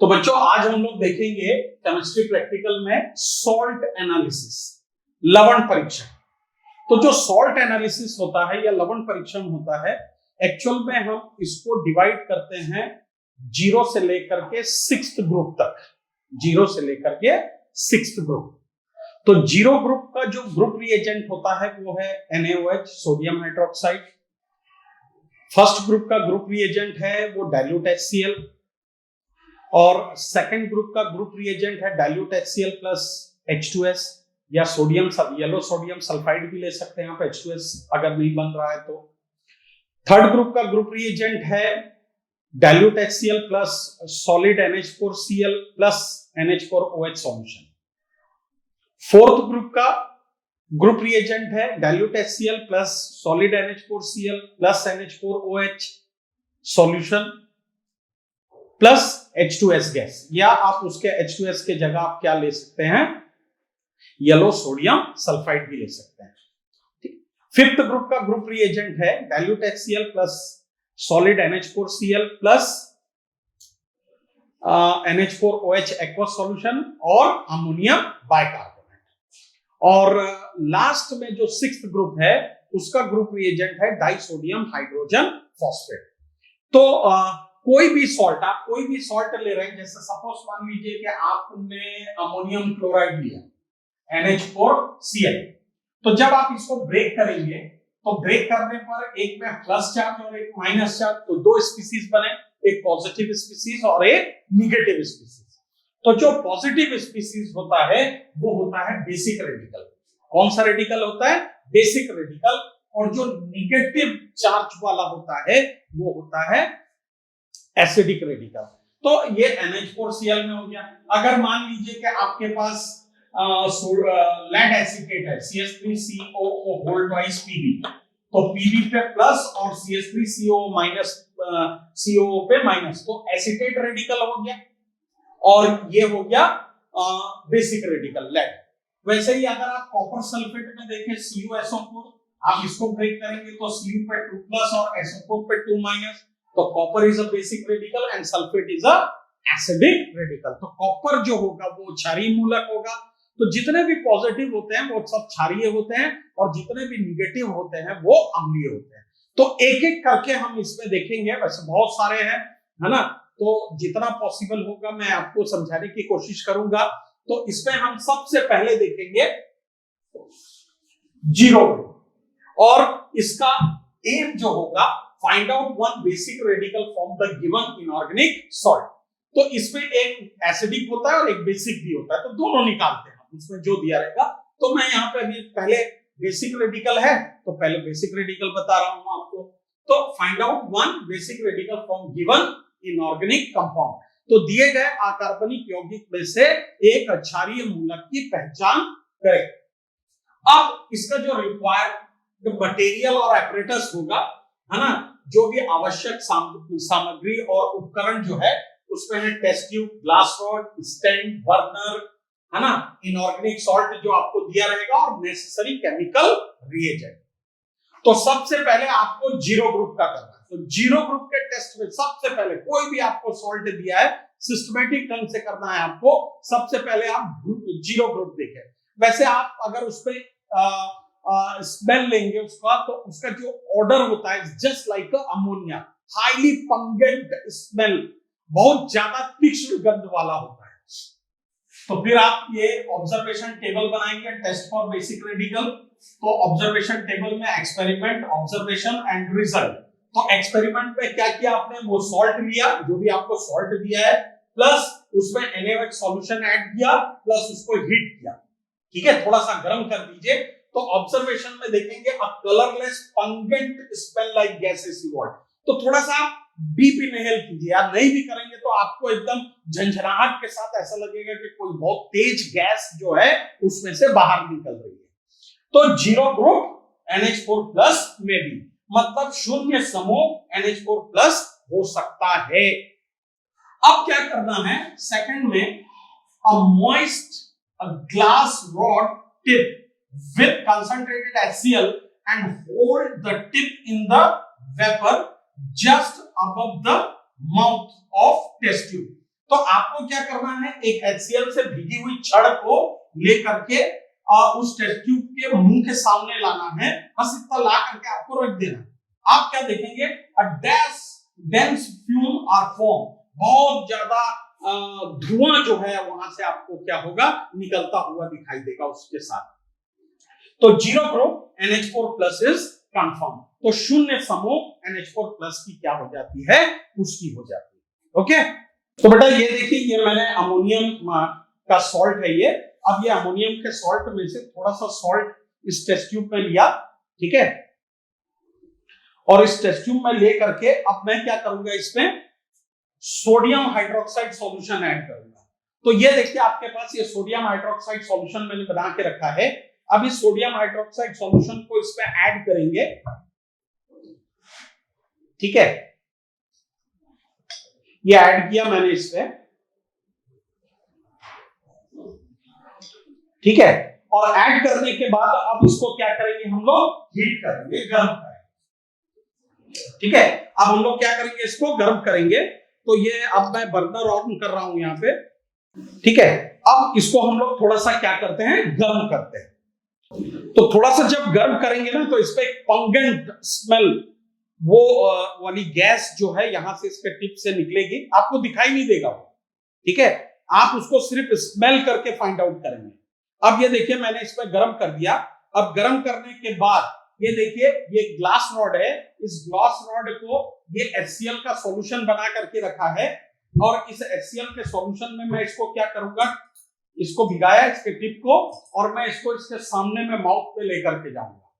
तो बच्चों आज हम लोग देखेंगे केमिस्ट्री प्रैक्टिकल में सॉल्ट एनालिसिस, लवण परीक्षण। तो जो सॉल्ट एनालिसिस होता है या लवण परीक्षण होता है, एक्चुअल में हम इसको डिवाइड करते हैं 0 से लेकर के 6th ग्रुप तक, 0 से लेकर के 6th ग्रुप। तो 0 ग्रुप का जो ग्रुप रिएजेंट होता है वो है NaOH, sodium hydroxide. First group का ग्रुप रिएजेंट है वो डाइल्यूट HCl, और सेकंड ग्रुप का ग्रुप रिएजेंट है डाइल्यूट HCl प्लस H2S, या सोडियम येलो सोडियम सल्फाइड भी ले सकते हैं आप, H2S अगर नहीं बन रहा है तो। थर्ड ग्रुप का ग्रुप रिएजेंट है dilute HCl plus solid NH4Cl plus NH4OH solution. Fourth group का ग्रुप रिएजेंट है dilute HCl plus solid NH4Cl plus NH4OH solution plus H2S gas, या आप उसके H2S के जगह आप क्या ले सकते हैं, येलो सोडियम सल्फाइड भी ले सकते हैं। फिफ्थ ग्रुप का ग्रुप रिएजेंट है dilute HCl plus solid NH4Cl plus NH4OH aqueous solution और अमोनियम बाइकार्बोनेट। और लास्ट में जो 6th ग्रुप है उसका ग्रुप रिएजेंट है डाइसोडियम हाइड्रोजन फॉस्फेट। तो कोई भी सॉल्ट, आप कोई भी सॉल्ट ले रहे हैं, जैसे सपोज मान लीजिए कि आपने अमोनियम क्लोराइड लिया NH4Cl, तो जब आप इसको ब्रेक करेंगे तो ब्रेक करने पर एक में प्लस चार्ज और एक माइनस चार्ज, तो दो स्पीसीज बने, एक पॉजिटिव स्पीसीज और एक निगेटिव स्पीसीज। तो जो पॉजिटिव स्पीसीज होता है वो होता है बेसिक रेडिकल। कौन सा रेडिकल होता है? Basic radical. और जो निगेटिव चार्ज वाला होता है वो होता है एसिडिक रेडिकल। तो ये NH4Cl में हो गया। अगर मान लीजिए कि आपके पास लेड एसीटेट है CH3COO होल ट्वाइस Pb, तो Pb पे प्लस और CH3CO माइनस COO पे माइनस, तो एसीटेट रेडिकल हो गया और ये हो गया बेसिक रेडिकल लेड। वैसे ही अगर आप कॉपर सल्फेट में देखें CuSO4, आप इसको ब्रेक करेंगे तो Cu पे 2 प्लस और SO4 पे 2 माइनस, तो copper is a basic radical and sulphate is a acidic radical. तो कॉपर जो होगा वो क्षारीय मूलक होगा। तो जितने भी पॉजिटिव होते हैं वो सब क्षारीय होते हैं और जितने भी निगेटिव होते हैं वो अम्लीय होते हैं। तो एक एक करके हम इसमें देखेंगे, वैसे बहुत सारे हैं, है ना, तो जितना पॉसिबल होगा मैं आपको समझाने की कोशिश करूंगा। तो इसमें हम सबसे पहले देखेंगे 0 और इसका एम जो होगा find out one basic radical from the given inorganic salt. तो इसमें एक एसिडिक होता है और एक बेसिक भी होता है, तो दोनों निकालते हैं उसमें जो दिया रहेगा। तो मैं यहाँ पे अभी पहले बेसिक रेडिकल है तो पहले बेसिक रेडिकल बता रहा हूं आपको। तो find out one basic radical from given inorganic compound. तो दिए गए अकार्बनिक यौगिक में से एक क्षारीय मूलक की पहचान करें। अब इसका जो रिक्वायर्ड मटेरियल और एपरेटस होगा, है ना, जो भी आवश्यक सामग्री और उपकरण जो है उसमें है test tube, glass rod, stand, burner, है ना, इनऑर्गेनिक सॉल्ट जो आपको दिया रहेगा और नेसेसरी केमिकल रिएजेंट। तो सबसे पहले आपको 0 ग्रुप का करना है। तो 0 ग्रुप के टेस्ट में सबसे पहले कोई भी आपको सॉल्ट दिया है सिस्टमैटिक ढंग से करना है आपको। सबसे पहले आप 0 ग्रुप देखें। वैसे आप अगर उसपे स्मेल लेंगे उसका, तो उसका जो ऑर्डर होता है just like ammonia, highly pungent smell, बहुत ज्यादा तीक्ष्ण गंध वाला होता है। तो फिर आप ये ऑब्जर्वेशन टेबल बनाएंगे, टेस्ट फॉर बेसिक रेडिकल। तो ऑब्जर्वेशन टेबल में एक्सपेरिमेंट, ऑब्जर्वेशन एंड रिजल्ट। तो एक्सपेरिमेंट में क्या किया आपने, वो सॉल्ट लिया, जो भी आपको सॉल्ट दिया है, प्लस उसमें NaOH सॉल्यूशन ऐड किया, प्लस उसको हीट किया, ठीक है, थोड़ा सा गर्म कर दीजिए। तो ऑब्जर्वेशन में देखेंगे a colourless pungent smell like gases evolve. तो थोड़ा सा डीप इनहेल कीजिए, आप नहीं भी करेंगे तो आपको एकदम झंझनाहट के साथ ऐसा लगेगा कि कोई बहुत तेज गैस जो है उसमें से बाहर निकल रही है। तो 0 ग्रुप NH4 प्लस में भी, मतलब शून्य समूह NH4 प्लस हो सकता है। अब क्या करना है, सेकंड में a moist glass rod tip with concentrated HCl and hold the tip in the vapor just above the mouth of test tube। तो आपको क्या करना है, एक HCl से भीगी हुई छड़ को लेकर के उस टेस्ट ट्यूब के मुंह के सामने लाना है, बस इतना ला करके आपको रख देना। आप क्या देखेंगे, a dense fume are form, बहुत ज्यादा धुआं जो है वहां से आपको क्या होगा, निकलता हुआ दिखाई देगा उसके साथ। तो zero group NH4+ is confirm, तो शून्य समूह NH4+ की क्या हो जाती है, पुष्टि हो जाती है। ओके, तो बेटा ये देखिए, ये मैंने अमोनियम का सॉल्ट है ये। अब ये अमोनियम के सॉल्ट में से थोड़ा सा सॉल्ट इस टेस्ट ट्यूब में लिया, ठीक है, और इस टेस्ट ट्यूब में ले करके अब मैं क्या करूंगा, इसमें सोडियम हाइड्रोक्साइड सॉल्यूशन ऐड करूंगा। तो ये देखिए आपके पास ये सोडियम हाइड्रोक्साइड सॉल्यूशन मैंने बना के रखा है। अब इस सोडियम हाइड्रोक्साइड सॉल्यूशन को इसमें ऐड करेंगे, ठीक है, ये ऐड किया मैंने इसमें, ठीक है, और ऐड करने के बाद अब इसको क्या करेंगे, हम लोग हीट करेंगे, गर्म करेंगे, ठीक है। अब हम लोग क्या करेंगे, इसको गर्म करेंगे। तो ये अब मैं बर्नर ऑन कर रहा हूं यहां पे, ठीक है। अब इसको हम लोग थोड़ा सा क्या करते हैं, गर्म करते हैं। तो थोड़ा सा जब गर्म करेंगे ना, तो इस पे एक पंगेंट स्मेल, वो वाली गैस जो है यहां से इसके टिप से निकलेगी, आपको दिखाई नहीं देगा वो, ठीक है, आप उसको सिर्फ स्मेल करके फाइंड आउट करेंगे। अब ये देखिए मैंने इसमें गर्म कर दिया। अब गर्म करने के बाद ये देखिए, ये ग्लास रॉड है, इस ग्लास रॉड को ये HCl का सॉल्यूशन बना करके रखा है, और इस HCl के सॉल्यूशन में मैं इसको क्या करूंगा, इसको भिगाया इसके टिप को, और मैं इसको इसके सामने में माउथ पे लेकर के जाऊंगा,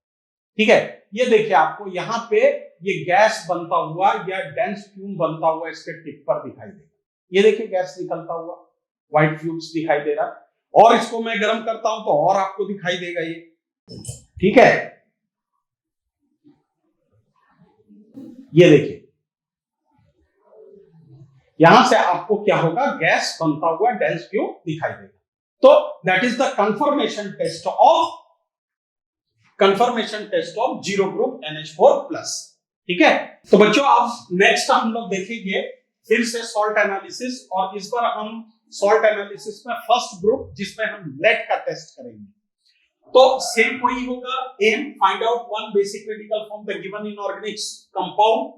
ठीक है। ये देखिए आपको यहाँ पे ये गैस बनता हुआ या डेंस फ्यूम बनता हुआ इसके टिप पर दिखाई देगा। ये देखिए गैस निकलता हुआ, व्हाइट फ्यूम्स दिखाई दे रहा है, और इसको मैं गर्म करता हूं तो और आपको दिखाई देगा ये, ठीक है। ये देखिए यहां से आपको क्या होगा, गैस बनता हुआ डेंस फ्यूम दिखाई देगा। तो that is the confirmation test of zero group NH4+, ठीक है। तो बच्चों अब नेक्स्ट हम लोग देखेंगे फिर से सॉल्ट एनालिसिस, और इस बार हम सॉल्ट एनालिसिस में फर्स्ट ग्रुप जिसमें हम लेड का टेस्ट करेंगे। तो सेम वही होगा, am find out one basic radical from the given inorganic compound,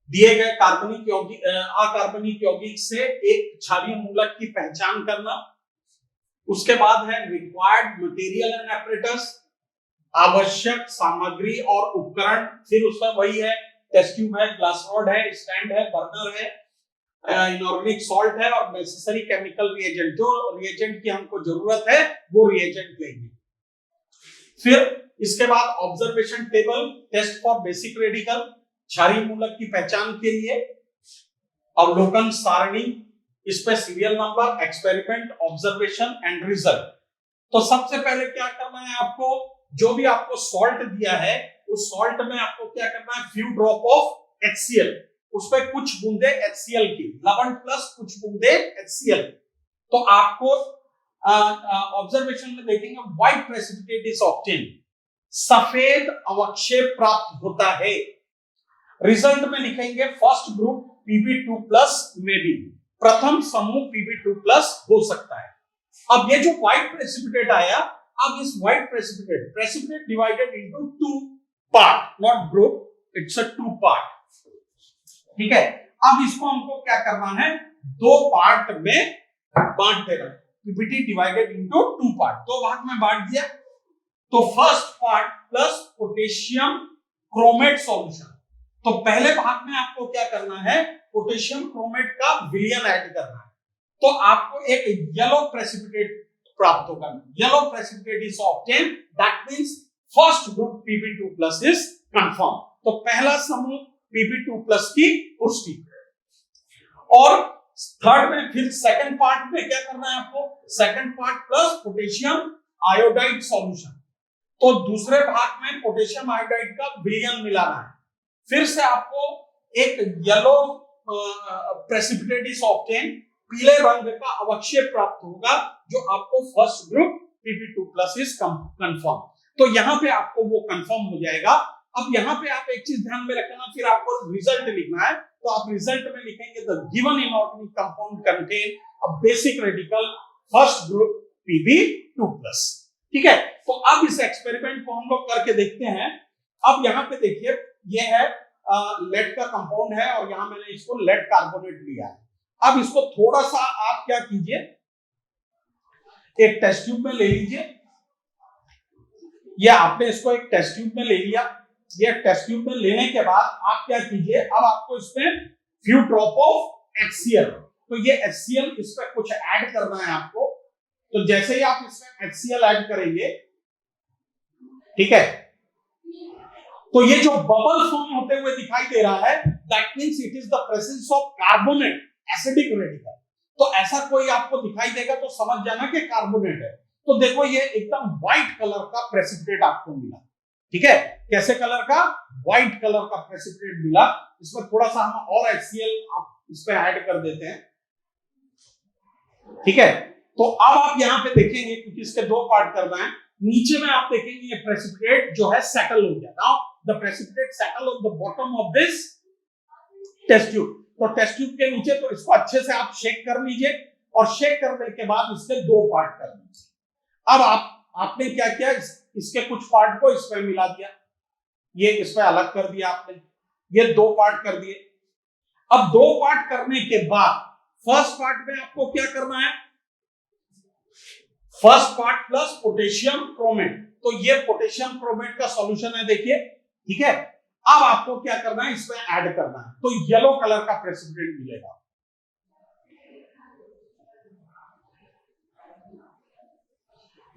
दिए गए कार्बनिक यौगिक अकार्बनिक यौगिक से एक क्षारीय मूलक की पहचान करना। उसके बाद है रिक्वायर्ड मटेरियल एंड एपरेटस, आवश्यक सामग्री और उपकरण। फिर उसमें वही है, टेस्ट ट्यूब है, ग्लास रॉड है, स्टैंड है, बर्नर है, इनऑर्गेनिक सॉल्ट है, और नेसेसरी केमिकल रिएजेंट, जो रिएजेंट की हमको जरूरत है वो रिएजेंट लेंगे। फिर इसके बाद observation table, test for basic radical, क्षारीय मूलक की पहचान के लिए, अवलोकन सारणी, इसमें serial number, experiment, observation and result. तो सबसे पहले क्या करना है आपको, जो भी आपको सॉल्ट दिया है उस सॉल्ट में आपको क्या करना है, फ्यू ड्रॉप ऑफ HCl, उसमें कुछ बूंदे HCl की, लवण प्लस कुछ बूंदे HCl। तो आपको ऑब्जर्वेशन में देखेंगे व्हाइट प्रेसिपिटेट इज ऑब्टेन, सफेद अवक्षेप प्राप्त होता है। रिजल्ट में लिखेंगे फर्स्ट ग्रुप Pb2+ में भी, प्रथम समूह Pb2+ हो सकता है। अब ये जो व्हाइट प्रेसिपिटेट आया, अब इस white precipitate divided into two part, not group, it's a two part, ठीक है। अब इसको हमको क्या करना है, दो पार्ट में बांट देना, PBT divided into two part, दो भाग में बांट दिया। तो first part plus potassium chromate solution, तो पहले भाग में आपको क्या करना है, पोटेशियम क्रोमेट का विलयन ऐड करना है। तो आपको एक येलो प्रेसिपिटेट प्राप्त होगा, yellow precipitate is obtain, that means first group Pb2+ is confirm. तो पहला समूह Pb2+ की पुष्टि। और थर्ड में फिर सेकंड पार्ट में क्या करना है आपको, second part plus potassium iodide solution, तो दूसरे भाग में पोटेशियम आयोडाइड का विलयन मिलाना है। फिर से आपको एक येलो प्रेसिपिटेट इज ऑब्टेन, पीले रंग का अवक्षेप प्राप्त होगा, जो आपको first group Pb2+ is confirm. तो यहाँ पे आपको वो कंफर्म हो जाएगा। अब यहाँ पे आप एक चीज ध्यान में रखना, फिर आपको रिजल्ट लिखना है, तो आप रिजल्ट में लिखेंगे the given inorganic compound contain a basic radical first group Pb2+। ठीक है, तो अब इस एक्सपेरिमेंट को हम लोग करके देखते हैं। अब यहाँ पे देखिए, ये है लेड का कंपाउंड है और यहाँ मैंने इसको लेड कार्बोनेट लिया है। अब इसको थोड़ा सा आप क्या कीजिए, एक टेस्ट ट्यूब में ले लीजिए। ये आपने इसको एक टेस्ट ट्यूब में ले लिया। ये टेस्ट ट्यूब में लेने के बाद आप क्या कीजिए, अब आपको इसमें फ्यू ड्रॉप ऑफ HCl, तो ये HCl इस पे कुछ ऐड करना है आपको। तो जैसे ही आप इसमें HCl ऐड करेंगे, ठीक है, तो ये जो बबल फॉर्म होते हुए दिखाई दे रहा है, that means it is the presence of carbonate acidic radical. तो ऐसा कोई आपको दिखाई देगा तो समझ जाना कि कार्बोनेट है। तो देखो ये एकदम व्हाइट कलर का प्रेसिपिटेट आपको मिला। ठीक है, कैसे कलर का? व्हाइट कलर का प्रेसिपिटेट मिला। इसमें थोड़ा सा हम और HCl आप इस पे ऐड कर देते हैं। ठीक है, तो अब आप यहाँ पे देखेंगे, क्योंकि इसके दो पार्ट करना है, नीचे में आप देखेंगे ये प्रेसिपिटेट जो है सेटल हो गया। Now the precipitate settle on the bottom of this test tube. तो टेस्ट ट्यूब के नीचे, तो इसको अच्छे से आप शेक कर लीजिए और शेक करने के बाद इसके दो पार्ट कर लीजिए। अब आपने क्या किया, इसके कुछ पार्ट को इसमें मिला दिया, ये इसमें अलग कर दिया आपने, ये दो पार्ट कर दिए। अब दो पार्ट करने के बाद फर्स्ट पार्ट में आपको क्या करना है, first part plus potassium chromate. तो ये पोटेशियम क्रोमेट का सॉल्यूशन है, देखिए। ठीक है, अब आपको क्या करना है, इसमें ऐड करना है, तो येलो कलर का प्रेसिपिटेट मिलेगा।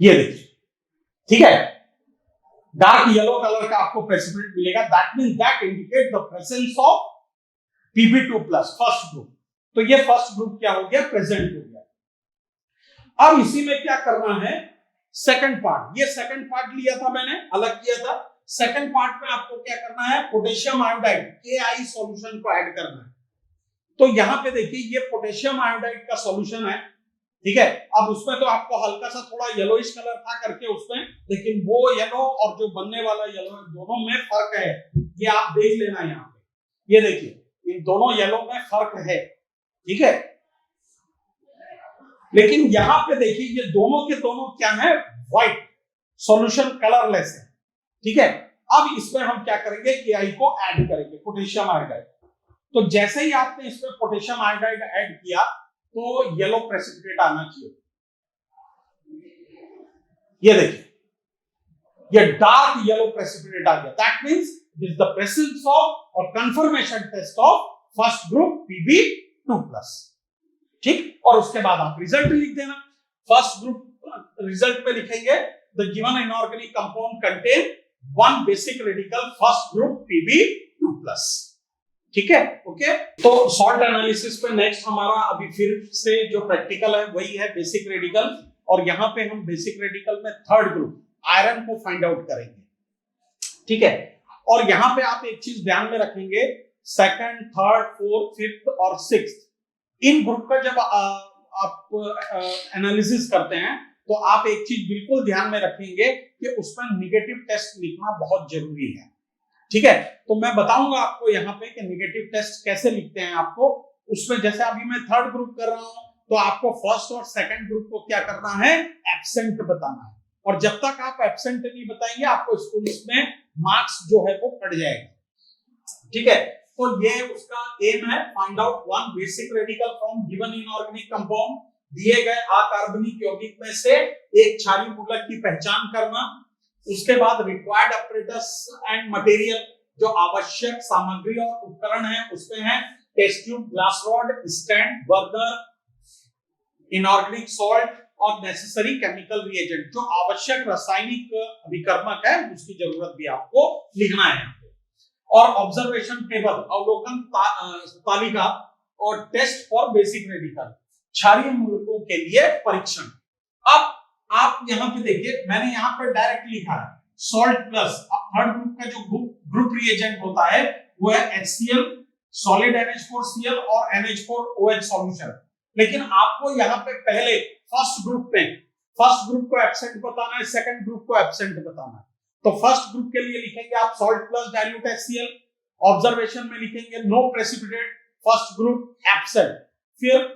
ये देखिए, ठीक है, डार्क येलो कलर का आपको प्रेसिपिटेट मिलेगा। That means that indicate the presence of Pb2+ first group. तो ये फर्स्ट ग्रुप क्या हो गया, प्रेजेंट हो गया। अब इसी में क्या करना है, सेकंड पार्ट, ये सेकंड पार्ट लिया था मैंने, अलग किया था। सेकंड पार्ट में आपको क्या करना है, पोटेशियम आयोडाइड Ki सॉल्यूशन को ऐड करना है। तो यहां पे देखिए, ये पोटेशियम आयोडाइड का सॉल्यूशन है। ठीक है, अब उसमें तो आपको हल्का सा थोड़ा येलोइश कलर था करके उसमें, लेकिन वो येलो और जो बनने वाला येलो है, दोनों में फर्क है। ये आप देख लेना यहाँ पे, ये देखिए, इन दोनों येलो में फर्क है। ठीक है, लेकिन यहां पे देखिए, ये दोनों के दोनों क्या है, व्हाइट सॉल्यूशन, कलरलेस है। ठीक है, अब इसमें हम क्या करेंगे, Ki को ऐड करेंगे, पोटेशियम आयोडाइड। तो जैसे ही आपने इसमें पोटेशियम आयोडाइड ऐड किया, तो येलो प्रेसिपिटेट आना चाहिए। ये देखिए, ये डार्क येलो प्रेसिपिटेट आ गया। That means this is the presence of और confirmation test of first group Pb2+। ठीक, और उसके बाद आप रिजल्ट लिख देना। फर्स्ट ग्रुप रिजल्ट में लिखेंगे the given inorganic compound contain one basic radical first group Pb2+। ठीक है, ओके। तो सॉल्ट एनालिसिस पे नेक्स्ट हमारा अभी फिर से जो प्रैक्टिकल है वही है बेसिक रेडिकल, और यहाँ पे हम बेसिक रेडिकल में थर्ड ग्रुप आयरन को फाइंड आउट करेंगे। ठीक है, और यहाँ पे आप एक चीज ध्यान में रखेंगे, सेकंड, थर्ड, फोर्थ, फिफ्थ और सिक्स्थ, इन ग्रुप का जब आप एनालिसिस करते हैं, तो आप एक चीज बिल्कुल ध्यान में रखेंगे कि उसमें निगेटिव टेस्ट लिखना बहुत जरूरी है। ठीक है, तो मैं बताऊंगा आपको यहाँ पे कि नेगेटिव टेस्ट कैसे लिखते हैं आपको। उसमें जैसे अभी मैं थर्ड ग्रुप कर रहा हूं, तो आपको फर्स्ट और सेकंड ग्रुप को क्या करना है, एब्सेंट बताना है। और जब तक आप एब्सेंट नहीं बताएंगे, आपको स्कूल में मार्क्स जो है वो कट जाएगा। ठीक है, तो ये उसका एम है, find out one basic radical from given inorganic compound. दिए गए अकार्बनिक यौगिक में से एक क्षारीय मूलक की पहचान करना। उसके बाद रिक्वायर्ड अपरेटस एंड मटेरियल, जो आवश्यक सामग्री और उपकरण है उसमें है test tube, glass rod, stand, burner, inorganic salt और नेसेसरी केमिकल रिएजेंट, जो आवश्यक रासायनिक अभिकर्मक है उसकी जरूरत भी आपको लिखना है। और ऑब्जर्वेशन टेबल, अवलोकन तालिका और टेस्ट फॉर बेसिक रेडिकल, क्षारीय मूलकों के लिए परीक्षण। अब आप यहाँ पे देखिए, मैंने यहाँ पर डायरेक्ट लिखा है सॉल्ट प्लस। अब थर्ड ग्रुप का जो ग्रुप रिएजेंट होता है वो है HCl, सॉलिड NH4Cl और NH4OH सॉल्यूशन। लेकिन आपको यहाँ पे पहले फर्स्ट ग्रुप को एब्सेंट बताना है, सेकंड ग्रुप को एब्सेंट बताना है। तो फर्स्ट ग्रुप के लिए लिखेंगे आप salt plus dilute HCl, observation में लिखेंगे no precipitate, first group absent, फिर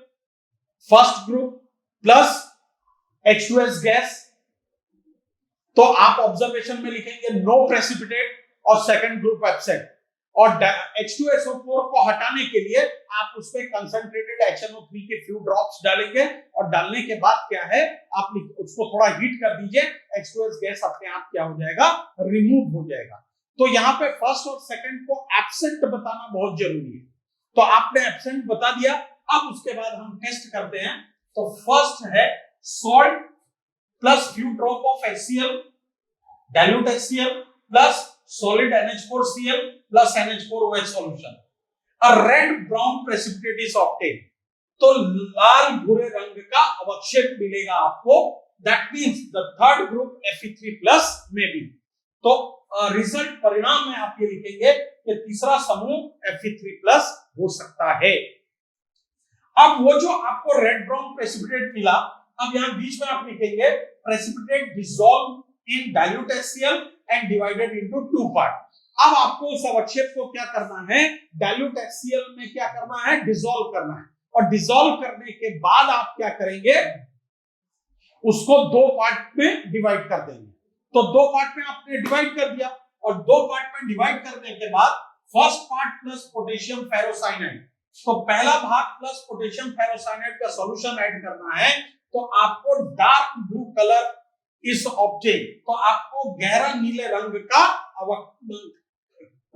first group plus H2S gas, तो आप ऑब्जर्वेशन में लिखेंगे नो प्रेसिपिटेट और सेकंड ग्रुप एब्सेंट, और H2SO4 को हटाने के लिए आप उस पे कंसंट्रेटेड HNO3 के फ्यू ड्रॉप्स डालेंगे, और डालने के बाद क्या है आप उसको थोड़ा हीट कर दीजिए, H2S गैस अपने आप क्या हो जाएगा, रिमूव हो जाएगा। तो यहाँ पे फर्स्ट और सेकंड को एब्सेंट बताना बहुत जरूरी है, तो आपने एब्सेंट बता दिया। अब उसके बाद हम टेस्ट करते हैं। तो फर्स्ट है salt plus few drop of HCl, dilute HCl plus solid NH4Cl plus NH4OH solution. A red brown precipitate is obtained. तो लाल भूरे रंग का अवक्षेप मिलेगा आपको, that means the third group Fe3 plus में भी। तो रिजल्ट परिणाम में आप ये लिखेंगे कि तीसरा समूह Fe3 plus हो सकता है। अब वो जो आपको रेड ब्राउन प्रेसिपिटेट मिला, अब यहां बीच में आप लिखेंगे precipitate dissolve in dilute HCl and divided into two part. अब आपको उस अवक्षेप को क्या करना है, डाइल्यूट HCl में क्या करना है, डिसॉल्व करना है, और डिसॉल्व करने के बाद आप क्या करेंगे, उसको दो पार्ट में डिवाइड कर देंगे। तो दो पार्ट में आपने डिवाइड कर दिया, और दो पार्ट में डिवाइड करने के बाद first part plus potassium ferrocyanide, तो पहला भाग प्लस पोटेशियम फेरोसाइनाइड का सॉल्यूशन ऐड करना है। तो आपको डार्क ब्लू कलर इस ऑब्जेक्ट, तो आपको गहरा नीले रंग का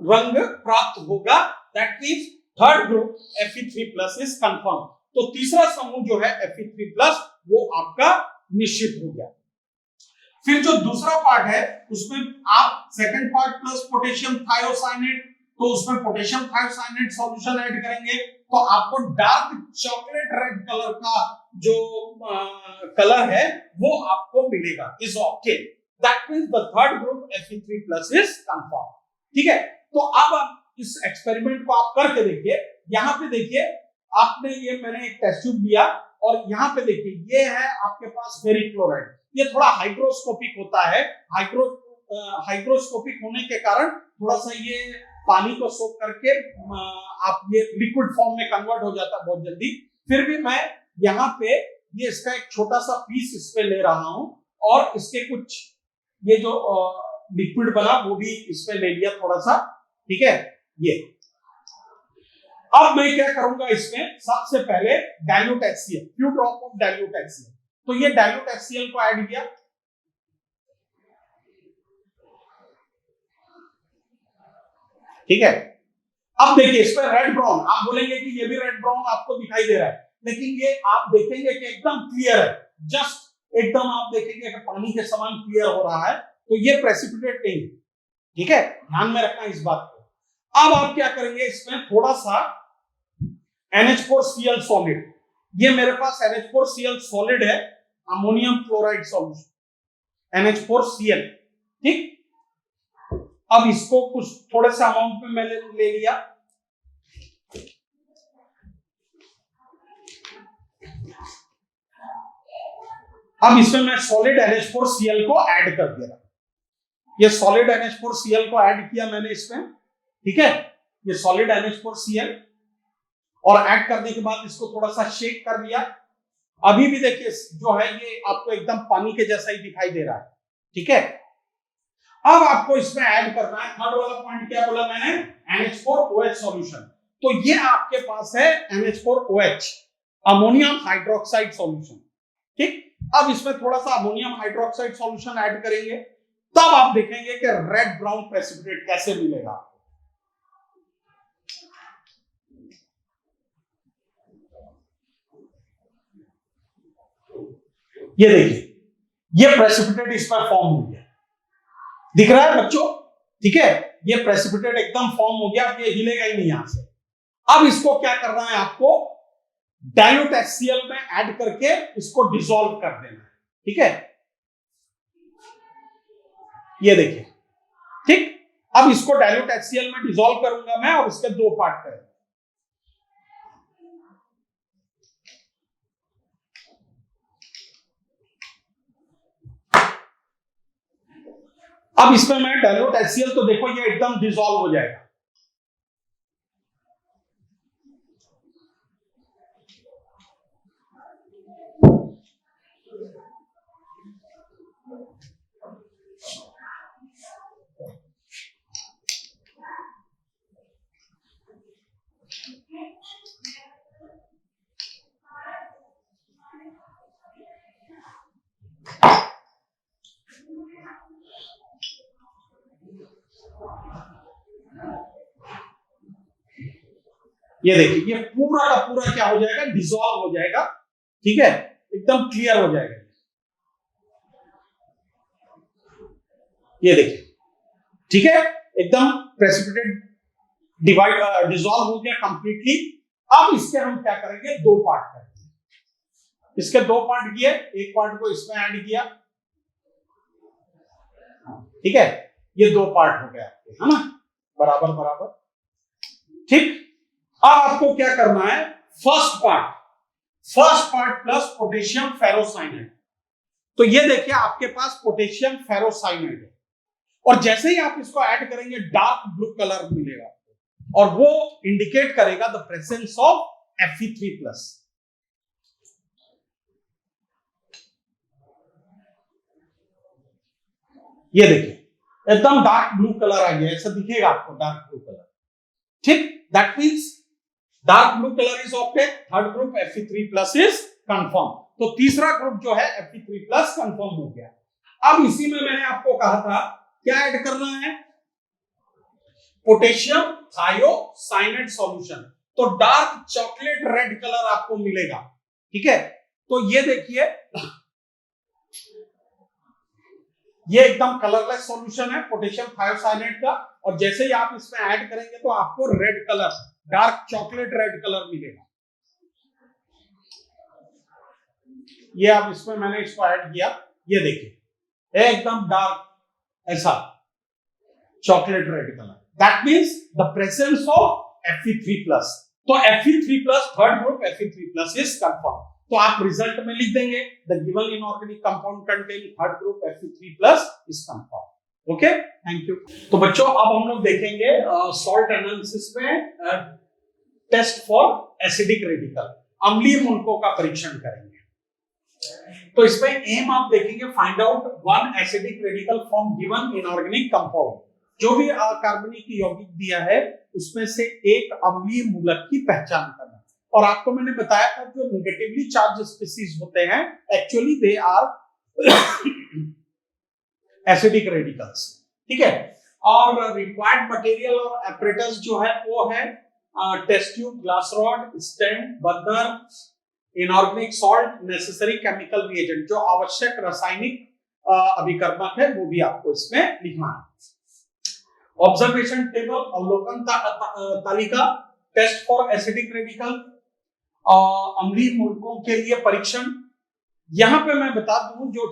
रंग प्राप्त होगा, that means third group Fe3 plus is confirm. तो तीसरा समूह जो है Fe3 प्लस वो आपका निश्चित हो गया। फिर जो दूसरा पार्ट है उसमें आप second part plus potassium thiocyanate, तो उसमें पोटेशियम थायोसाइनेट सॉल्यूशन ऐड करेंगे, तो आपको डार्क चॉकलेट रेड कलर का जो कलर है वो आपको मिलेगा इस object, that means the third group Fe3 plus is confirm. ठीक है, तो अब आप इस एक्सपेरिमेंट को आप करके देखिए। यहाँ पे देखिए आपने ये मैंने एक टेस्ट ट्यूब लिया, और यहाँ पे देखिए ये है आपके पास फेरिक क्लोराइड, ये थोड़ा हाइग्रोस्कोपिक होता है, हाइग्रोस्कोपिक होने के कारण थोड़ा सा ये पानी को सोख करके आप ये लिक्विड फॉर्म में कन्वर्ट हो जाता है बहुत जल्दी। फिर भी मैं यहाँ पे ये इसका एक छोटा सा पीस इस पे ले रहा हूं, और इसके कुछ ये जो लिक्विड बना वो भी इस पे ले लिया थोड़ा सा। ठीक है, ये अब मैं क्या करूंगा, इसमें सबसे पहले dilute HCl, few drop of dilute HCl, तो ये डाइल्यूट HCl को ऐड किया। ठीक है, अब देखिए इसमें रेड ब्राउन, आप बोलेंगे कि ये भी रेड ब्राउन आपको दिखाई दे रहा है, लेकिन ये आप देखेंगे कि एकदम क्लियर है, जस्ट एकदम आप देखेंगे कि पानी के समान क्लियर हो रहा है, तो ये प्रेसिपिटेट नहीं है। ठीक है, ध्यान में रखना इस बात को। अब आप क्या करेंगे, इसमें थोड़ा सा NH4Cl सॉलिड, ये मेरे पास NH4Cl सॉलिड है, अमोनियम क्लोराइड सॉल्यूशन NH4Cl। ठीक, अब इसको कुछ थोड़े से अमाउंट में मैंने ले लिया, अब इसमें मैं सॉलिड NH4Cl को ऐड कर दिया। ये सॉलिड NH4Cl को ऐड किया मैंने इसमें। ठीक है, ये सॉलिड NH4Cl, और ऐड करने के बाद इसको थोड़ा सा शेक कर लिया। अभी भी देखिए जो है ये आपको एकदम पानी के जैसा ही दिखाई दे रहा है। ठीक है, अब आपको इसमें ऐड करना है, थर्ड वाला पॉइंट क्या बोला मैंने, NH4OH सॉल्यूशन। तो ये आपके पास है NH4OH, अमोनियम हाइड्रोक्साइड सॉल्यूशन। ठीक, अब इसमें थोड़ा सा अमोनियम हाइड्रोक्साइड सॉल्यूशन ऐड करेंगे, तब आप देखेंगे कि रेड ब्राउन प्रेसिपिटेट कैसे मिलेगा आपको। ये देखिए, ये प्रेसिपिटेट इसमें फॉर्म हो गया, दिख रहा है बच्चों। ठीक है, ये प्रेसिपिटेट एकदम फॉर्म हो गया, ये हिलेगा ही नहीं यहां से। अब इसको क्या करना है, आपको डाइल्यूट HCl में ऐड करके इसको डिसॉल्व कर देना है। ठीक है, ये देखिए। ठीक, अब इसको डाइल्यूट HCl में डिसॉल्व करूंगा मैं, और इसके दो पार्ट करेंगे। अब इसमें मैं डाइल्यूट HCl, तो देखो ये एकदम डिसॉल्व हो जाएगा। ये देखिए, ये पूरा का पूरा क्या हो जाएगा, डिसॉल्व हो जाएगा, ठीक है, एकदम क्लियर हो जाएगा। ये देखिए, ठीक है, एकदम प्रेसिपिटेट डिवाइड डिसॉल्व हो गया कंप्लीटली। अब इसके हम क्या करेंगे, दो पार्ट करेंगे। इसके दो पार्ट किए, एक पार्ट को इसमें ऐड किया, ठीक है, ये दो पार्ट हो गया, है ना, बराबर बराबर, ठीक। अब आपको क्या करना है, first part plus potassium ferrocyanide. तो ये देखिए आपके पास पोटेशियम फेरोसाइनाइड है, और जैसे ही आप इसको ऐड करेंगे डार्क ब्लू कलर मिलेगा आपको, और वो इंडिकेट करेगा द प्रेजेंस ऑफ Fe3+। ये देखिए एकदम डार्क ब्लू कलर आ गया, ऐसा दिखेगा आपको डार्क ब्लू कलर, ठीक। That means dark blue colour is obtain, third group Fe3+ is confirm. तो तीसरा ग्रुप जो है Fe3+ कंफर्म हो गया। अब इसी में मैंने आपको कहा था क्या ऐड करना है, पोटेशियम थायोसाइनेट सॉल्यूशन। तो डार्क चॉकलेट रेड कलर आपको मिलेगा, ठीक है। तो ये देखिए, ये एकदम कलरलेस सॉल्यूशन है पोटेशियम थायोसाइनेट का, और जैसे ही आप इसमें ऐड करेंगे तो आपको red colour, dark chocolate red colour मिलेगा। ये अब इसमें मैंने इसको ऐड किया, ये देखिए एकदम डार्क ऐसा chocolate red colour, that means the presence of Fe3+। तो Fe3+, third group Fe3+ is confirm. तो आप रिजल्ट में लिख देंगे the given inorganic compound contain third group Fe3+ is confirm. Okay, thank you. तो बच्चों अब हम लोग देखेंगे सॉल्ट एनालिसिस में टेस्ट फॉर एसिडिक रेडिकल, अम्लीय मूलकों का परीक्षण करेंगे। तो इसमें एम आप देखेंगे, find out one acidic radical from given inorganic compound. जो भी कार्बनिक यौगिक दिया है उसमें से एक अम्लीय मूलक की पहचान करना। और आपको मैंने बताया था जो नेगेटिवली चार्ज स्पीसीज होते हैं actually they are acidic radicals, ठीक है। और रिक्वायर्ड मटेरियल और एपरेटस जो है वो है test tube, glass rod, stand, burner, inorganic salt, necessary chemical reagent, जो आवश्यक रासायनिक अभिकर्मक है वो भी आपको इसमें लिखना है। ऑब्जर्वेशन टेबल, अवलोकन तालिका, टेस्ट फॉर एसिडिक रेडिकल, अम्लीय मूलकों के लिए परीक्षण। यहां पे मैं बता दूं जो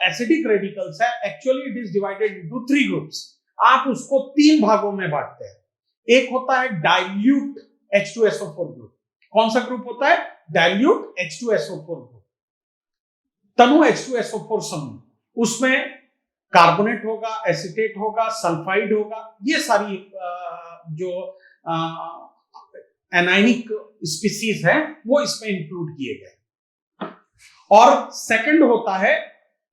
एसिडिक रेडिकल्स है actually it is divided into 3 groups. आप उसको 3 भागों में बांटते हैं। एक होता है डाइल्यूट H2SO4 ग्रुप। कौन सा ग्रुप होता है, डाइल्यूट H2SO4 ग्रुप, तनु H2SO4 समूह। उसमें कार्बोनेट होगा, एसिटेट होगा, सल्फाइड होगा, ये सारी जो एनायनिक स्पीसीज है वो इसमें इंक्लूड किए गए। और सेकंड होता है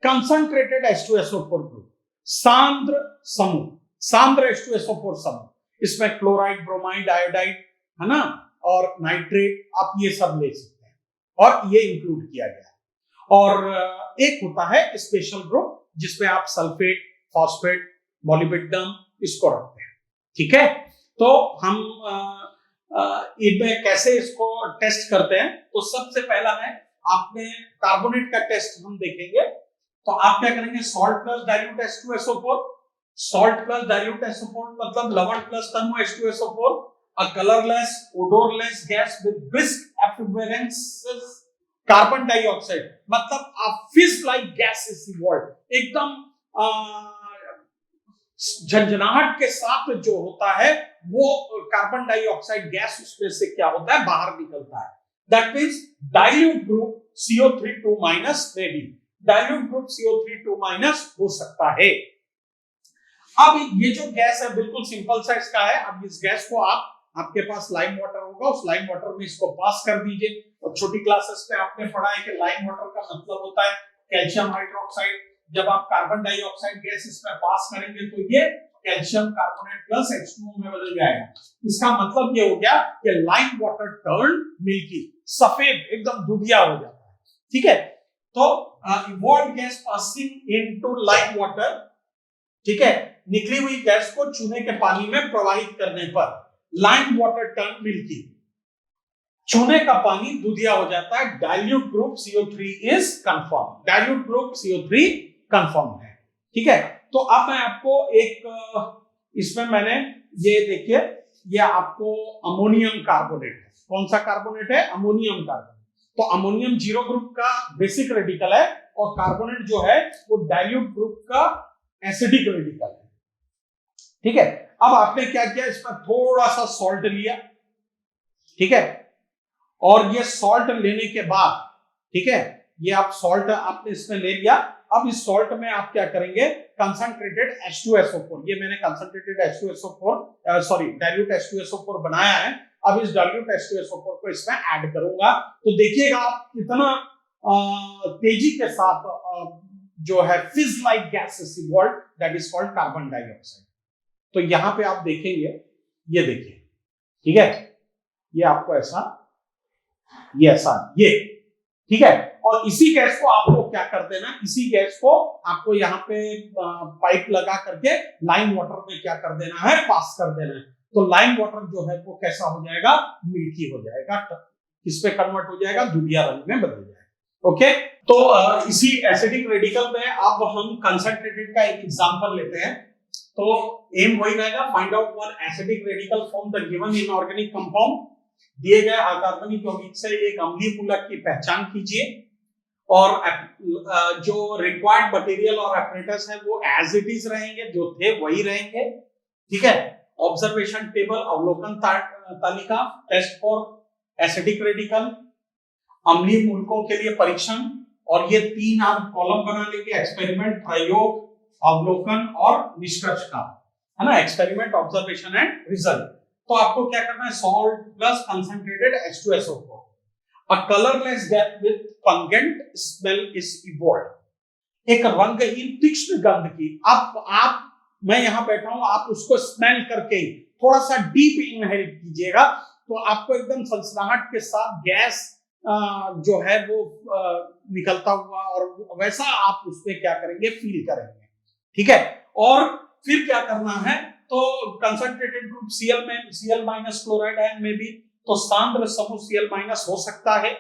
कंसंट्रेटेड H2SO4 ग्रुप, सांद्र समूह, सांद्र H2SO4 समूह। इसमें क्लोराइड, ब्रोमाइड, आयोडाइड, है ना, और नाइट्रेट, आप ये सब ले सकते हैं, और ये इंक्लूड किया गया है। और एक होता है स्पेशल ग्रुप जिसमें आप सल्फेट, फॉस्फेट, मॉलिब्डेनम इसको रखते हैं, ठीक है। तो हम इनमें कैसे इसको टेस्ट करते हैं, तो सबसे पहला है आपने कार्बोनेट का टेस्ट हम देखेंगे। तो आप क्या करेंगे, salt plus dilute H2SO4, salt plus dilute SO4 मतलब लवण plus Tanu H2SO4, a colorless, odorless gas with brisk efflorescence, carbon dioxide मतलब a fish like gas is evolved, एकदम झंझनाहट के साथ जो होता है वो कार्बन डाइऑक्साइड गैस उसमें से क्या होता है, बाहर निकलता है। That means dilute group CO3 2- में भी डाइल्यूट ग्रुप CO3 2- हो सकता है। अब ये जो गैस है बिल्कुल सिंपल सा इसका है। अब इस गैस को आपके पास लाइम वाटर होगा, उस लाइम वाटर में इसको पास कर दीजिए। और छोटी क्लासेस में आपने पढ़ा है कि लाइम वाटर का मतलब होता है कैल्शियम हाइड्रोक्साइड। जब आप कार्बन डाइऑक्साइड गैस इसमें पास करेंगे तो ये कैल्शियम कार्बोनेट प्लस H2O में बदल जाएगा। इसका मतलब ये हो गया कि लाइम वाटर टर्न मिल्की, सफेद एकदम दूधिया हो जाता है, ठीक है। तो evolve gas passing into lime water, ठीक है, निकली हुई गैस को चूने के पानी में प्रवाहित करने पर लाइम वाटर टर्न मिल्की, चूने का पानी दूधिया हो जाता है। Dilute group CO3 is confirm, dilute group CO3 confirm है, ठीक है। तो अब मैं आपको एक इसमें मैंने ये देखिए, ये आपको अमोनियम कार्बोनेट है। कौन सा कार्बोनेट है? Ammonium carbonate. तो अमोनियम 0 ग्रुप का बेसिक रेडिकल है और कार्बोनेट जो है वो डाइल्यूट ग्रुप का एसिडिक रेडिकल है, ठीक है। अब आपने क्या किया, इसमें थोड़ा सा सॉल्ट लिया, ठीक है, और ये सॉल्ट लेने के बाद, ठीक है, ये आप सॉल्ट आपने इसमें ले लिया। अब इस सॉल्ट में आप क्या करेंगे, कंसंट्रेटेड H2SO4, ये मैंने concentrated H2SO4 sorry dilute H2SO4 बनाया है। अब इस डाइल्यूट H2SO4 को इसमें ऐड करूंगा, तो देखिएगा आप कितना तेजी के साथ जो है फिज like gas is evolve, that is called carbon dioxide. तो यहां पे आप देखेंगे, ये देखिए, ठीक है, ये आपको ऐसा, ये ऐसा, ये, ठीक है। और इसी गैस को आपको क्या कर देना, इसी गैस को आपको यहाँ पे पाइप लगा करके लाइम वाटर में क्या कर देना है, पास कर देना है। तो लाइम वाटर जो है वो कैसा हो जाएगा, मिल्की हो जाएगा, किस पे कन्वर्ट हो जाएगा, दूधिया रंग में बदल जाएगा। ओके, तो इसी एसिडिक रेडिकल में अब हम कंसंट्रेटेड का एक एग्जांपल लेते हैं। तो एम वही रहेगा, find out one acidic radical from the given inorganic compound. दिए गए अकार्बनिक यौगिक से एक अम्लीय मूलक की पहचान कीजिए और जो रिक्वायर्ड मटेरियल और एपरेटस है वो एज इट इज रहेंगे, जो थे वही रहेंगे, ठीक है। ऑब्जर्वेशन टेबल, अवलोकन तालिका, टेस्ट फॉर एसिडिक रेडिकल, अम्लीय मूलकों के लिए परीक्षण, और ये 3 आप कॉलम बना लेंगे, एक्सपेरिमेंट, प्रयोग, अवलोकन और निष्कर्ष का, है ना, एक्सपेरिमेंट, ऑब्जर्वेशन एंड रिजल्ट। तो आपको क्या करना है, salt plus concentrated H2SO4, a colorless gas with pungent smell is evolved, एक रंगहीन तीक्ष्ण गंध की, आप मैं यहां बैठा हूं, आप उसको स्मेल करके थोड़ा सा डीप इनहेल कीजिएगा, तो आपको एकदम सनसनाहट के साथ गैस जो है वो निकलता हुआ, और वैसा आप उसमें क्या करेंगे, फील करेंगे, ठीक है। और फिर क्या करना है, तो concentrated group Cl minus chloride ion में भी तो सांद्र समूह Cl माइनस हो सकता है।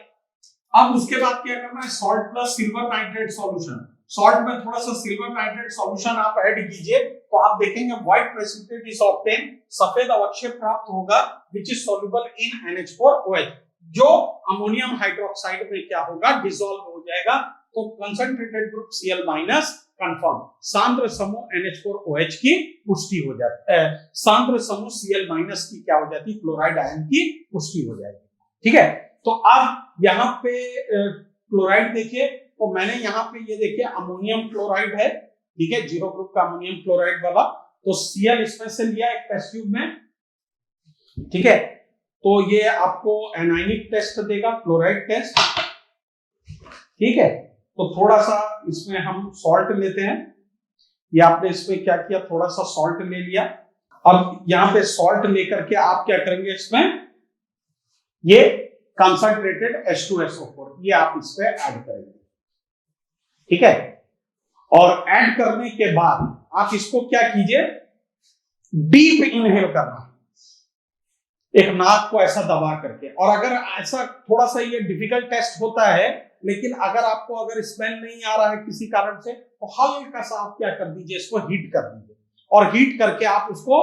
अब उसके बाद क्या करना है, salt plus silver nitrate solution, salt में थोड़ा सा सिल्वर नाइट्रेट सॉल्यूशन आप ऐड कीजिए, तो आप देखेंगे व्हाइट प्रेसिपिटेट इज ऑब्टेन, सफेद अवक्षेप प्राप्त होगा, which is soluble in NH4OH, जो अमोनियम हाइड्रोक्साइड में क्या होगा, डिसॉल्व हो जाएगा। तो concentrated group Cl minus confirm, सांद्र समूह NH4OH की पुष्टि हो जाती है, सांद्र समूह Cl माइनस की क्या हो जाती है, क्लोराइड आयन की पुष्टि हो जाएगी, ठीक है। तो अब यहाँ पे क्लोराइड देखिए, तो मैंने यहाँ पे ये देखिए अमोनियम क्लोराइड है, ठीक है, 0 ग्रुप का अमोनियम क्लोराइड वाला, तो Cl इसमें से लिया एक टेस्ट ट्यूब में, ठीक है। तो ये आपको एनायनिक टेस्ट देगा, क्लोराइड टेस्ट, ठीक है। तो थोड़ा सा इसमें हम सॉल्ट लेते हैं, ये आपने इसमें क्या किया, थोड़ा सा सॉल्ट ले लिया। अब यहाँ पे सॉल्ट लेकर के आप क्या करेंगे, इसमें ये कंसंट्रेटेड H2SO4 ये आप इस पे ऐड करेंगे, ठीक है। और ऐड करने के बाद आप इसको क्या कीजिए, डीप इनहेल करना, एक नाक को ऐसा दबा करके। और अगर ऐसा थोड़ा सा ये डिफिकल्ट टेस्ट होता है, लेकिन अगर आपको अगर स्मेल नहीं आ रहा है किसी कारण से, तो हल्का सा आप क्या कर दीजिए, इसको हीट कर दीजिए, और हीट करके आप उसको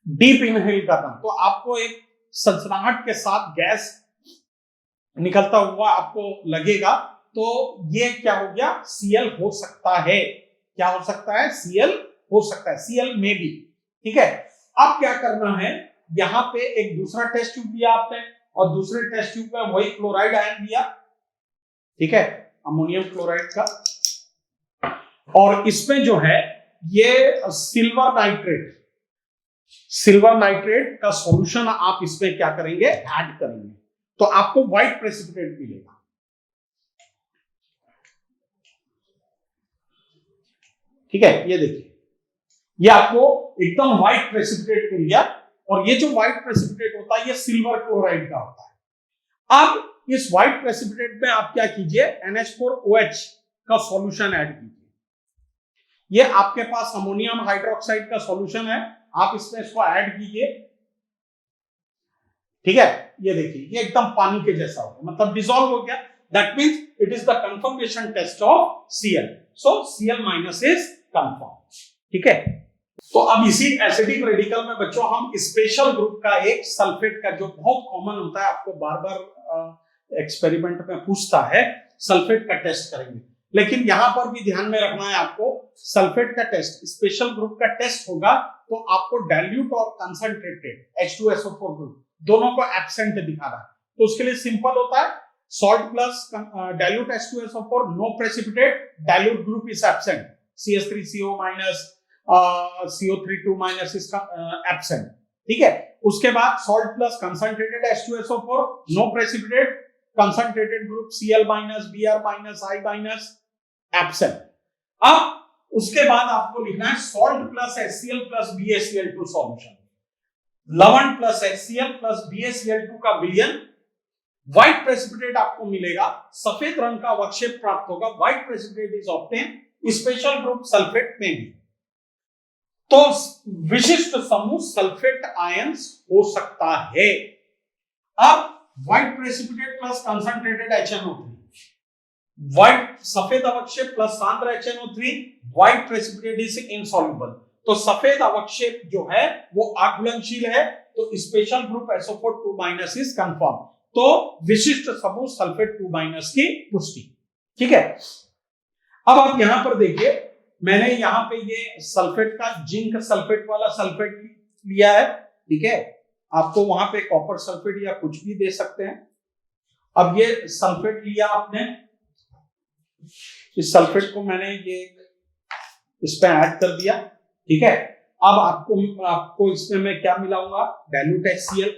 डीप इनहेल करना, तो आपको एक सनसनाहट के साथ गैस निकलता हुआ आपको लगेगा। तो ये क्या हो गया, Cl हो सकता है, क्या हो सकता है, Cl हो सकता है, Cl में भी, ठीक है। अब क्या करना है, यहाँ पे एक दूसरा टेस्ट ट्यूब दिया आपने, और दूसरे टेस्ट ट्यूब में वही क्लोराइड आयन दिया, ठीक है, अमोनियम क्लोराइड का, और इसमें जो है ये सिल्वर नाइट्रेट का सॉल्यूशन आप इसमें क्या करेंगे, ऐड करेंगे, तो आपको व्हाइट प्रेसिपिटेट मिलेगा, ठीक है। ये देखिए, ये आपको एकदम व्हाइट प्रेसिपिटेट मिल गया, और ये जो व्हाइट प्रेसिपिटेट होता है ये सिल्वर क्लोराइड का होता है। अब इस व्हाइट प्रेसिपिटेट में आप क्या कीजिए, NH4OH का सॉल्यूशन ऐड कीजिए। ये आपके पास अमोनियम हाइड्रोक्साइड का सॉल्यूशन है, आप इसमें इसको ऐड कीजिए, ठीक है। ये देखिए ये एकदम पानी के जैसा हो गया, मतलब डिसॉल्व हो गया। That means it is the confirmation test of Cl, so Cl minus is confirm, ठीक है। तो अब इसी एसिडिक रेडिकल में बच्चों हम स्पेशल ग्रुप का एक सल्फेट का, जो बहुत कॉमन होता है, आपको बार बार एक्सपेरिमेंट में पूछता है, सल्फेट का टेस्ट करेंगे। लेकिन यहां पर भी ध्यान में रखना है आपको, सल्फेट का टेस्ट, स्पेशल ग्रुप का टेस्ट होगा तो आपको डाइल्यूट और कंसंट्रेटेड H2SO4 ग्रुप दोनों को एब्सेंट दिखाना है। तो उसके लिए सिंपल होता है, salt plus dilute H2SO4, no precipitate, dilute group is absent, CH3CO minus, CO3 minus इसका एब्सेंट, ठीक है। उसके बाद salt plus concentrated H2SO4, no precipitate, concentrated group Cl minus, Br minus, I minus, absent. अब उसके बाद आपको लिखना है salt plus HCl plus BaCl2 solution, लवण प्लस HCl प्लस BaCl2 का विलयन, व्हाइट प्रेसिपिटेट आपको मिलेगा, सफेद रंग का अवक्षेप प्राप्त होगा, white precipitate is obtain, special group sulphate में भी। तो विशिष्ट समूह सल्फेट आयंस हो सकता है। अब white precipitate plus concentrated HNO3, white सफेद अवक्षेप प्लस सांद्र HNO3, white precipitate is insoluble. तो सफेद अवक्षेप जो है वो आघूलनशील है, तो special group SO4 2- is confirm. तो विशिष्ट समूह सल्फेट 2- की पुष्टि, ठीक है। अब आप यहां पर देखिए, मैंने यहां पे ये सल्फेट का जिंक सल्फेट वाला सल्फेट लिया है, ठीक है। आपको वहां पे कॉपर सल्फेट या कुछ भी दे सकते हैं। अब ये सल्फेट लिया आपने, इस सल्फेट को मैंने ये इस पे ऐड कर दिया, ठीक है। अब आपको इसमें मैं क्या मिलाऊंगा, डाइल्यूट HCl,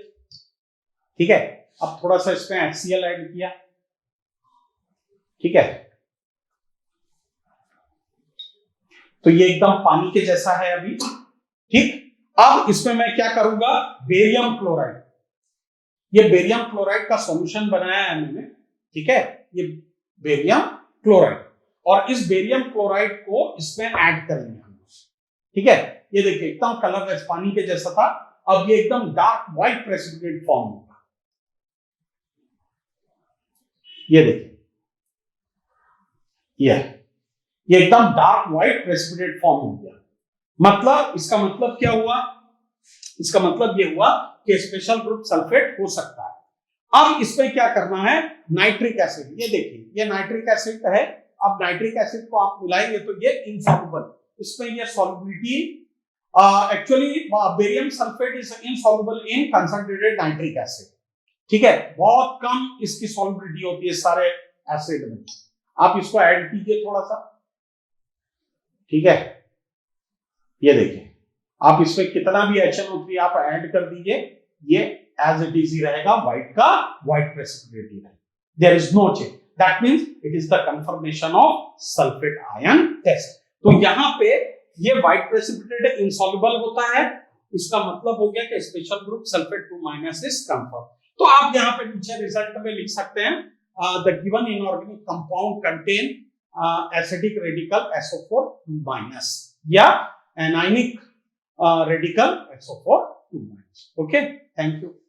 ठीक है। अब थोड़ा सा इसमें HCl ऐड किया, ठीक है। तो ये एकदम पानी के जैसा है अभी, ठीक। अब इसमें मैं क्या करूंगा, बेरियम क्लोराइड, ये बेरियम क्लोराइड का सॉल्यूशन बनाया है मैंने, ठीक है। ये बेरियम क्लोराइड, और इस बेरियम क्लोराइड को इसमें ऐड करेंगे हम, ठीक है। ये देखिए एकदम कलर पानी के जैसा था, अब ये एकदम डार्क व्हाइट प्रेसिपिटेट फॉर्म होगा, ये देखिए ये एकदम डार्क व्हाइट प्रेसिपिटेट फॉर्म हो गया। मतलब इसका मतलब क्या हुआ, इसका मतलब ये हुआ कि स्पेशल ग्रुप सल्फेट हो सकता है। अब इसमें क्या करना है, नाइट्रिक एसिड, ये देखिए ये नाइट्रिक एसिड है। अब नाइट्रिक एसिड को आप मिलाएंगे तो ये इनसॉल्युबल, इसमें ये solubility, actually barium sulphate is insoluble in concentrated nitric acid, ठीक है। बहुत कम इसकी सॉल्युबिलिटी होती है सारे एसिड में। आप इसको ऐड कीजिए थोड़ा सा, ठीक है। ये देखिए आप इसमें कितना भी HNO3 आप ऐड कर दीजिए, ये एज इट इज ही रहेगा, व्हाइट का व्हाइट प्रेसिपिटेट ही रहेगा, there is no change. That means it is the confirmation of sulphate ion test. तो यहां पे ये व्हाइट प्रेसिपिटेट इनसॉल्युबल होता है, इसका मतलब हो गया कि special group sulphate 2- is confirm. तो आप यहां पे नीचे रिजल्ट में लिख सकते हैं, the given inorganic compound contain acidic radical SO4 2- या anionic radical SO4 2-। Okay, thank you.